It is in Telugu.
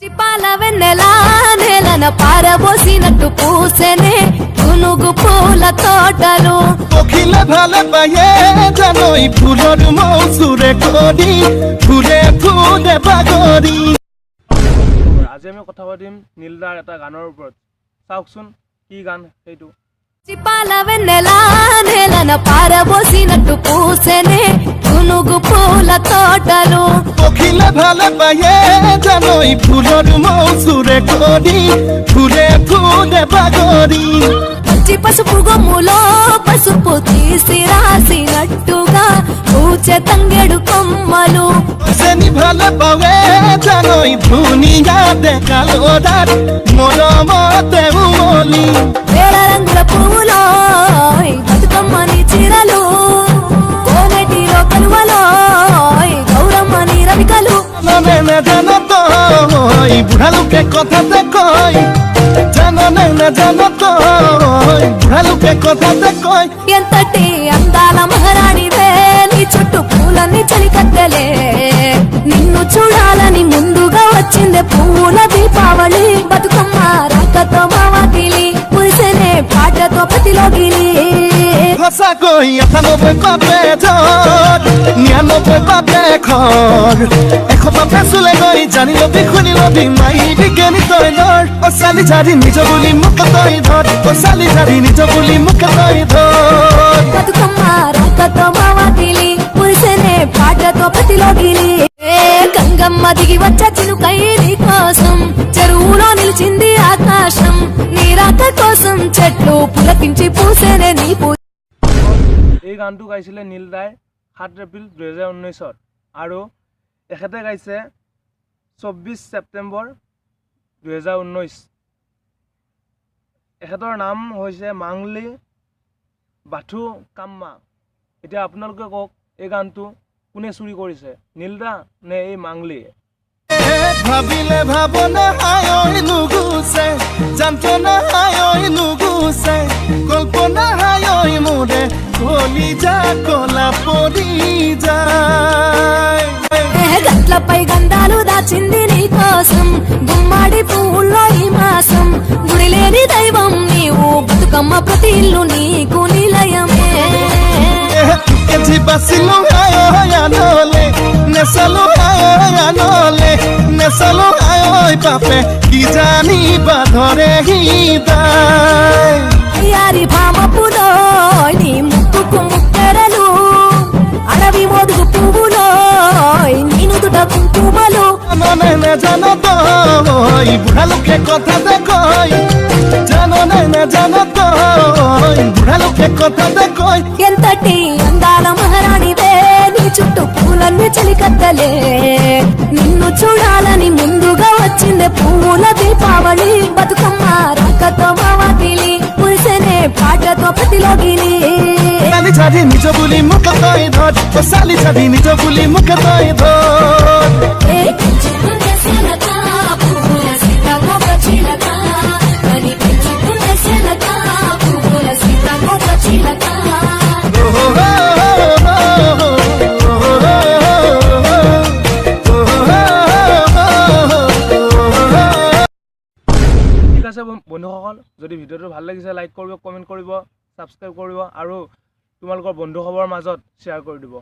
చిపాల వెన్నెల నేలన పారబోసినట్టు పూసెనే గునుగు పూల తోటలు অখিল ভালে পায়ে জানই ফুলৰ মৌচুৰে কৰি ফুলে ফুলে বাগৰি। আজি আমি কথা পাতিম নীলদাৰ এটা গানৰ ওপৰত। চাওকচোন কি গান সেইটো। చిపాల వెన్నెల నేలన పారబోసినట్టు పూసెనే గునుగు పూల తోటలు অখিল ভালে পায়ে জানই ফুলৰ মৌচুৰে কৰি ফুলে ফুলে বাগৰি। పచ్చి పసుపు గొమ్ములో పసుపు తీసి రాసినట్టుగా పూచె తంగెడు కొమ్మలు চেনি ভালে পাৱে জানই ধুনীয়া দেখালো দাঁত মৰমতে উমলি। వేల రంగుల పువ్వులో బతుకమ్మని చీరలు కోనేటిలో కలువలో గౌరమ్మని రవికలు জানে জানত বুঢ়ালোকে কথাতে কয় জাননে জানত বুঢ়ালোকে কথাতে কয়। ఎంతటి అందాల మహారాణివే నీ చుట్టూ పూలన్నీ చలికత్తెలే నిన్ను చూడాలని ముందుగా వచ్చిందే పువ్వుల దీపావళి బతుకమ్మ రాకతో మావాకిలి పురిసెనే పాటతో ప్రతిలోగిలి সঁচাকৈ ৯৮ পাপে ধৰ ৯৯ পাপে খৰ ১০০ পাপে চুলে গৈ জানি লবি শুনি লবি মাই বিজ্ঞানী তই ধৰ অচালি ঝাৰি নিজ বুলি মোক তই ধৰ অচালি ঝাৰি নিজ বুলি মোক তই ধৰ। బతుకమ్మ రాకతో మావాకిలి పురిసెనే పాటతో ప్రతిలోగిలి గంగమ్మ దిగి వచ్చ చినుకై నీ కోసం చెరువులో నిలిచింది ఆకాశం నీ రాక కోసం చెట్లు పులకించి పూసేనే నీ এই গানটো গাইছিলে নীলদাই ৭ এপ্ৰিল ২০১৯ আৰু এখেতে গাইছে ২৪ ছেপ্টেম্বৰ ২০১৯। এখেতৰ নাম হৈছে মাংলি বাথু কাম্মা। এতিয়া আপোনালোকে কওক এই গানটো কোনে চুৰি কৰিছে, নীলদা নে এই মাংলি? ভাবিলে ভাবনা হায় নুগুছে যন্ত্ৰণা হায় নুগুছে কল্পনা হায় মোৰে কলিজা কলা পৰি যায়। గట్లపై గంధాలు దాచింది నీ కోసం గుమ్మాడి పువ్వుల్లో ఈ మాసం గుడిలేని దైవం నీవు బతుకమ్మ ప్రతి ఇల్లు నీకు నిలయమే এজি বাচিলো হায় আনলে নেচালো হায় আনলে নেচালো হায় পাপে কি জানিবা ধৰে হৃদয়। యారి భామ పులో నీ ముక్కుకు ముక్కెరలు అడవి మోదుగు పువ్వులో నీ నుదుట కుంకుమలు জাননে জানত বুঢ়ালোকে কথাতে কয় জাননে জানত বুঢ়ালোকে কথাতে কয়। ఎంతటి అందాల మహారాణివే నీ చుట్టూ పూలన్నీ చలికత్తలే నిన్ను చూడాలని ముందుగా వచ్చిందే పువ్వుల దీపావళి బతుకమ్మ రాకతో మావాకిలి పురిసెనే పాటతో ప్రతిలోగిలి। চালি চালি নিজ বুলি মোক তই ধৰ চালি চালি নিজ বুলি মোক তই ধৰ। ఏ పెంచుకున్న శిలక, పువ్వుల సీతాకోక చిలక, అని పెంచుకున్న శిలక, పువ్వుల సీతాకోక చిలక ঠিক আছে বন্ধুসকল, যদি ভিডিঅ'টো ভাল লাগিছে লাইক কৰিব, কমেণ্ট কৰিব, ছাবস্ক্ৰাইব কৰিব আৰু তোমালোকৰ বন্ধুসকলৰ মাজত শ্বেয়াৰ কৰি দিব।